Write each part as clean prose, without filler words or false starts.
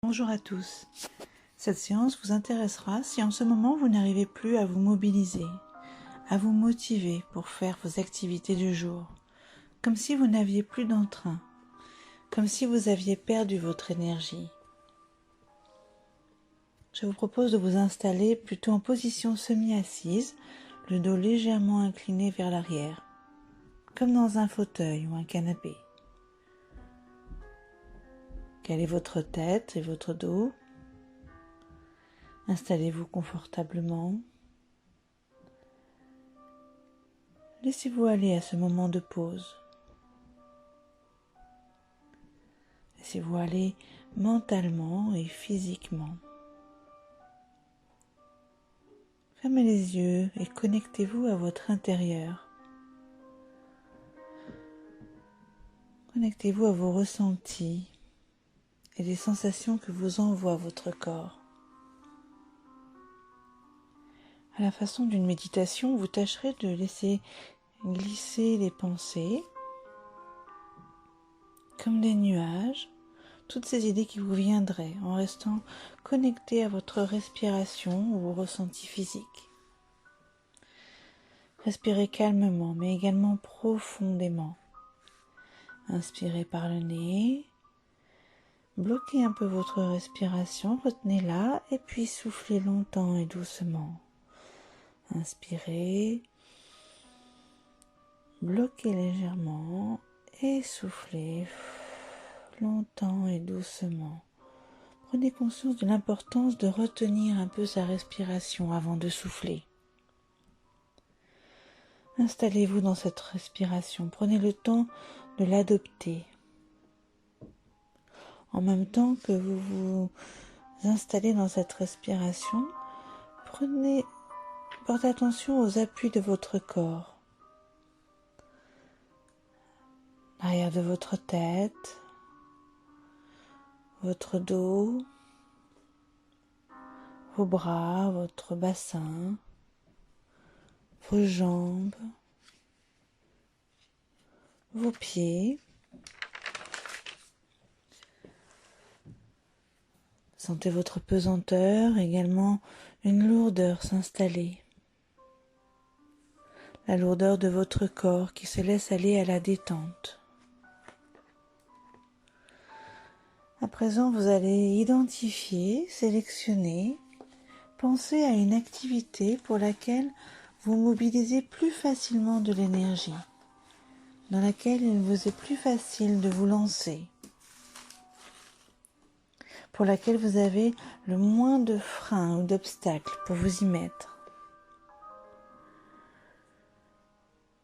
Bonjour à tous. Cette séance vous intéressera si en ce moment vous n'arrivez plus à vous mobiliser, à vous motiver pour faire vos activités du jour, comme si vous n'aviez plus d'entrain, comme si vous aviez perdu votre énergie. Je vous propose de vous installer plutôt en position semi-assise, le dos légèrement incliné vers l'arrière, comme dans un fauteuil ou un canapé. Calez votre tête et votre dos. Installez-vous confortablement. Laissez-vous aller à ce moment de pause. Laissez-vous aller mentalement et physiquement. Fermez les yeux et connectez-vous à votre intérieur. Connectez-vous à vos ressentis et les sensations que vous envoie votre corps. À la façon d'une méditation, vous tâcherez de laisser glisser les pensées comme des nuages, toutes ces idées qui vous viendraient en restant connecté à votre respiration ou aux ressentis physiques. Respirez calmement mais également profondément. Inspirez par le nez, bloquez un peu votre respiration, retenez-la et puis soufflez longtemps et doucement. Inspirez, bloquez légèrement et soufflez longtemps et doucement. Prenez conscience de l'importance de retenir un peu sa respiration avant de souffler. Installez-vous dans cette respiration, prenez le temps de l'adopter. En même temps que vous vous installez dans cette respiration, portez attention aux appuis de votre corps. L'arrière de votre tête, votre dos, vos bras, votre bassin, vos jambes, vos pieds. Sentez votre pesanteur, également une lourdeur s'installer. La lourdeur de votre corps qui se laisse aller à la détente. À présent, vous allez identifier, sélectionner, penser à une activité pour laquelle vous mobilisez plus facilement de l'énergie, dans laquelle il vous est plus facile de vous lancer, pour laquelle vous avez le moins de freins ou d'obstacles pour vous y mettre.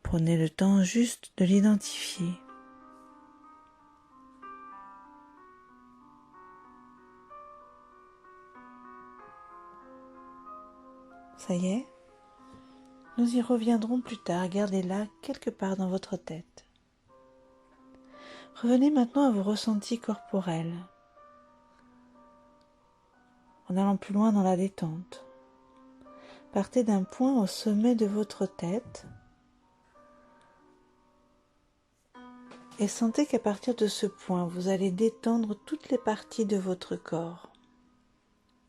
Prenez le temps juste de l'identifier. Ça y est, nous y reviendrons plus tard, gardez-la quelque part dans votre tête. Revenez maintenant à vos ressentis corporels, en allant plus loin dans la détente. Partez d'un point au sommet de votre tête et sentez qu'à partir de ce point, vous allez détendre toutes les parties de votre corps,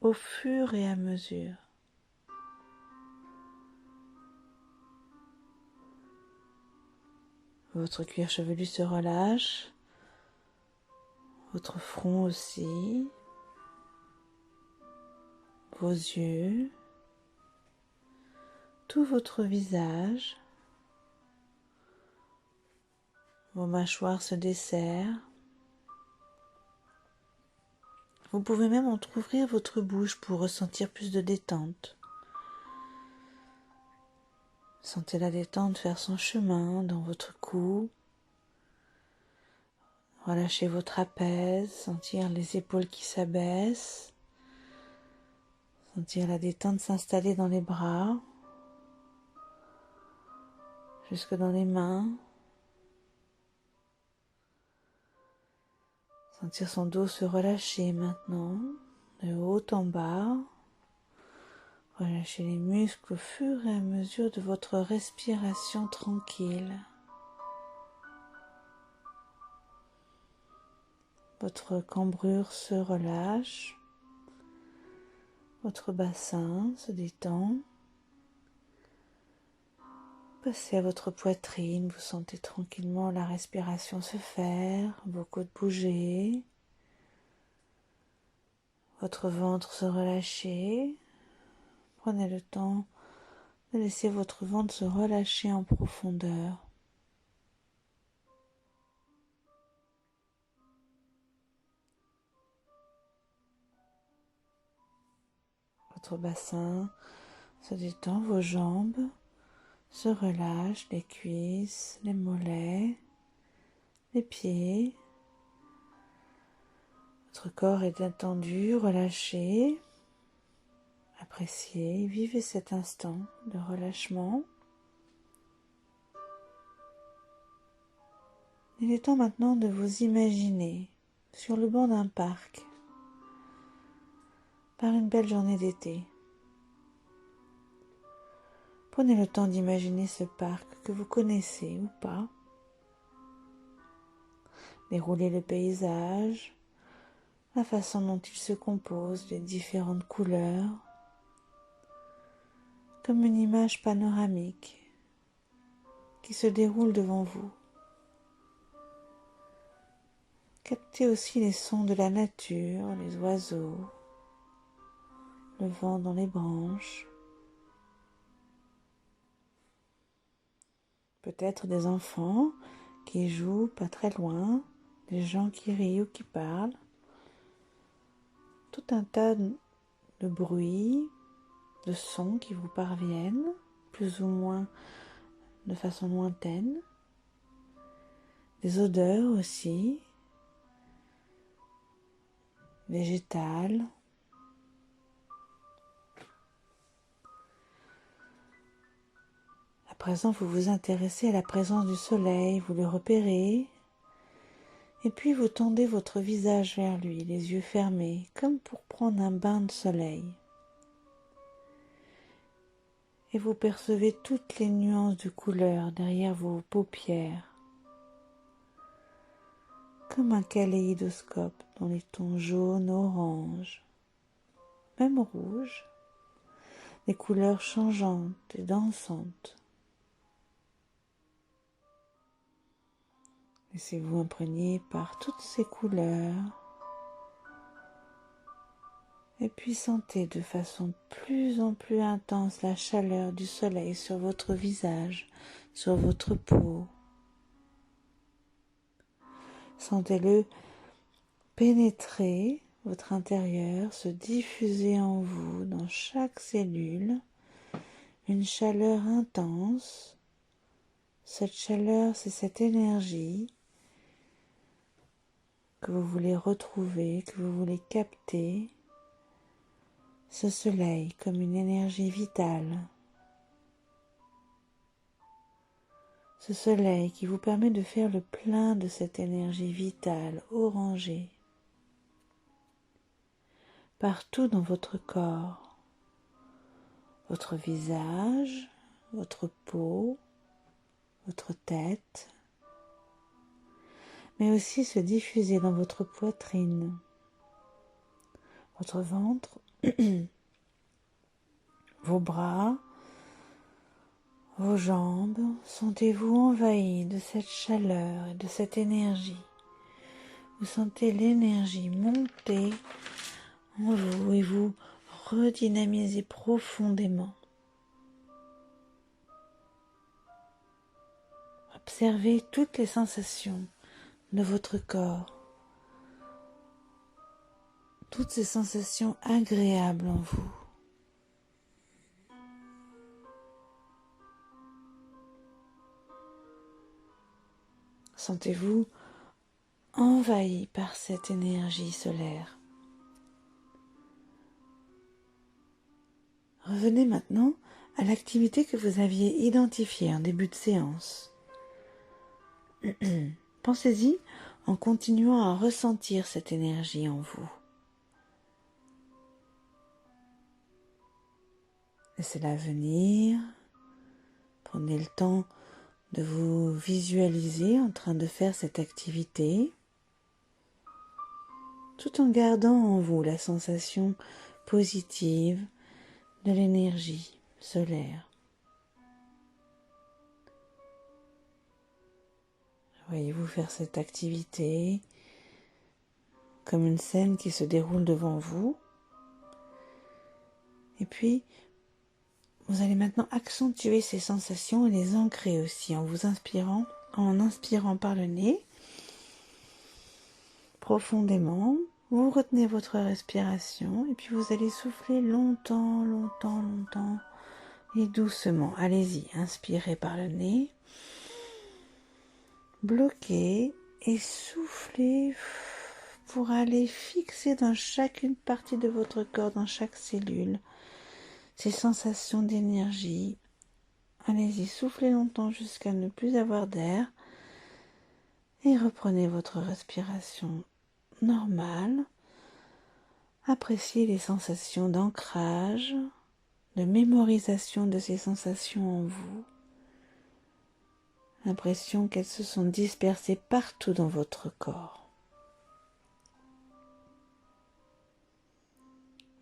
au fur et à mesure. Votre cuir chevelu se relâche, votre front aussi, vos yeux, tout votre visage, vos mâchoires se desserrent. Vous pouvez même entrouvrir votre bouche pour ressentir plus de détente. Sentez la détente faire son chemin dans votre cou. Relâchez vos trapèzes, sentir les épaules qui s'abaissent. Sentir la détente s'installer dans les bras, jusque dans les mains. Sentir son dos se relâcher maintenant, de haut en bas. Relâchez les muscles au fur et à mesure de votre respiration tranquille. votre cambrure se relâche, votre bassin se détend. Passez à votre poitrine, vous sentez tranquillement la respiration se faire, vos côtes bouger, votre ventre se relâcher. Prenez le temps de laisser votre ventre se relâcher en profondeur. Votre bassin se détend, vos jambes se relâchent, les cuisses, les mollets, les pieds. Votre corps est détendu, relâché. Appréciez, vivez cet instant de relâchement. Il est temps maintenant de vous imaginer sur le banc d'un parc par une belle journée d'été. Prenez le temps d'imaginer ce parc que vous connaissez ou pas. Déroulez le paysage, la façon dont il se compose, les différentes couleurs, comme une image panoramique qui se déroule devant vous. Captez aussi les sons de la nature, les oiseaux, le vent dans les branches, peut-être des enfants qui jouent pas très loin, des gens qui rient ou qui parlent, tout un tas de bruits, de sons qui vous parviennent, plus ou moins de façon lointaine, des odeurs aussi, végétales. À présent, vous vous intéressez à la présence du soleil, vous le repérez, et puis vous tendez votre visage vers lui, les yeux fermés, comme pour prendre un bain de soleil. Et vous percevez toutes les nuances de couleurs derrière vos paupières, comme un kaléidoscope dans les tons jaunes, orange, même rouge, des couleurs changeantes et dansantes. Laissez-vous imprégner par toutes ces couleurs et puis sentez de façon plus en plus intense la chaleur du soleil sur votre visage, sur votre peau. Sentez-le pénétrer votre intérieur, se diffuser en vous, dans chaque cellule, une chaleur intense. Cette chaleur, c'est cette énergie que vous voulez retrouver, que vous voulez capter, ce soleil comme une énergie vitale. Ce soleil qui vous permet de faire le plein de cette énergie vitale, orangée, partout dans votre corps, votre visage, votre peau, votre tête, mais aussi se diffuser dans votre poitrine, votre ventre, vos bras, vos jambes. Sentez-vous envahi de cette chaleur et de cette énergie. Vous sentez l'énergie monter en vous et vous redynamisez profondément. Observez toutes les sensations de votre corps, toutes ces sensations agréables en vous. Sentez-vous envahi par cette énergie solaire. Revenez maintenant à l'activité que vous aviez identifiée en début de séance. Pensez-y en continuant à ressentir cette énergie en vous. Laissez-la venir. Prenez le temps de vous visualiser en train de faire cette activité. tout en gardant en vous la sensation positive de l'énergie solaire. Voyez-vous faire cette activité comme une scène qui se déroule devant vous. Et puis, vous allez maintenant accentuer ces sensations et les ancrer aussi en inspirant par le nez profondément. Vous retenez votre respiration et puis vous allez souffler longtemps, longtemps, longtemps et doucement. Allez-y, inspirez par le nez, bloquez et soufflez pour aller fixer dans chacune partie de votre corps, dans chaque cellule, ces sensations d'énergie. Allez-y, soufflez longtemps jusqu'à ne plus avoir d'air et reprenez votre respiration normale. Appréciez les sensations d'ancrage, de mémorisation de ces sensations en vous. L'impression qu'elles se sont dispersées partout dans votre corps.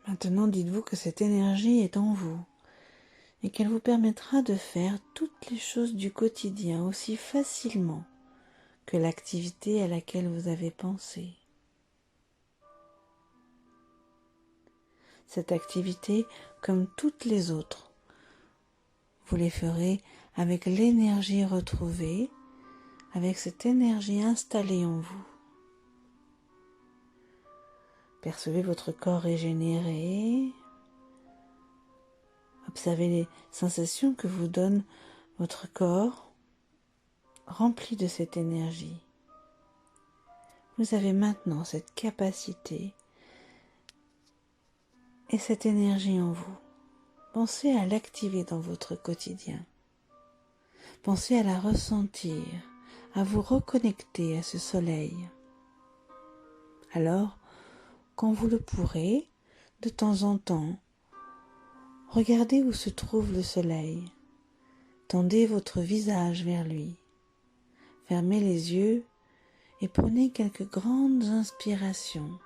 Maintenant, dites-vous que cette énergie est en vous et qu'elle vous permettra de faire toutes les choses du quotidien aussi facilement que l'activité à laquelle vous avez pensé. Cette activité, comme toutes les autres, vous les ferez avec l'énergie retrouvée, avec cette énergie installée en vous. Percevez votre corps régénéré. Observez les sensations que vous donne votre corps rempli de cette énergie. Vous avez maintenant cette capacité et cette énergie en vous. Pensez à l'activer dans votre quotidien. Pensez à la ressentir, à vous reconnecter à ce soleil. Alors, quand vous le pourrez, de temps en temps, regardez où se trouve le soleil. Tendez votre visage vers lui. Fermez les yeux et prenez quelques grandes inspirations.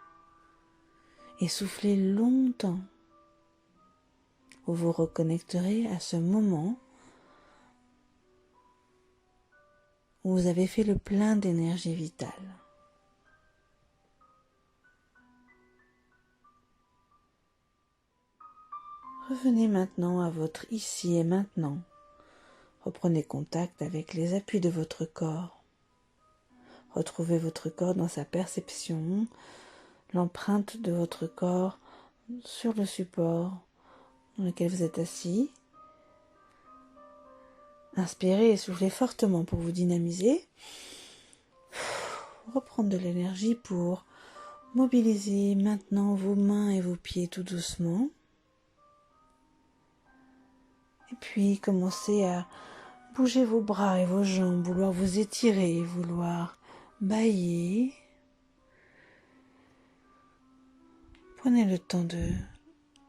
Et soufflez longtemps. Vous vous reconnecterez à ce moment où vous avez fait le plein d'énergie vitale. Revenez maintenant à votre ici et maintenant. Reprenez contact avec les appuis de votre corps. Retrouvez votre corps dans sa perception, l'empreinte de votre corps sur le support dans lequel vous êtes assis. Inspirez et soufflez fortement pour vous dynamiser. Reprendre de l'énergie pour mobiliser maintenant vos mains et vos pieds tout doucement. Et puis commencez à bouger vos bras et vos jambes, vouloir vous étirer, vouloir bâiller. Prenez le temps de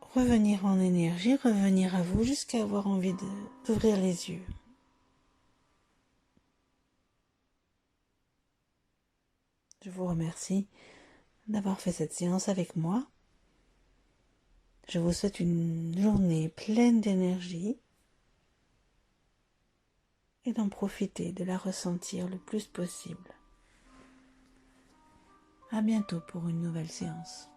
revenir en énergie, revenir à vous jusqu'à avoir envie d'ouvrir les yeux. Je vous remercie d'avoir fait cette séance avec moi. Je vous souhaite une journée pleine d'énergie et d'en profiter, de la ressentir le plus possible. À bientôt pour une nouvelle séance.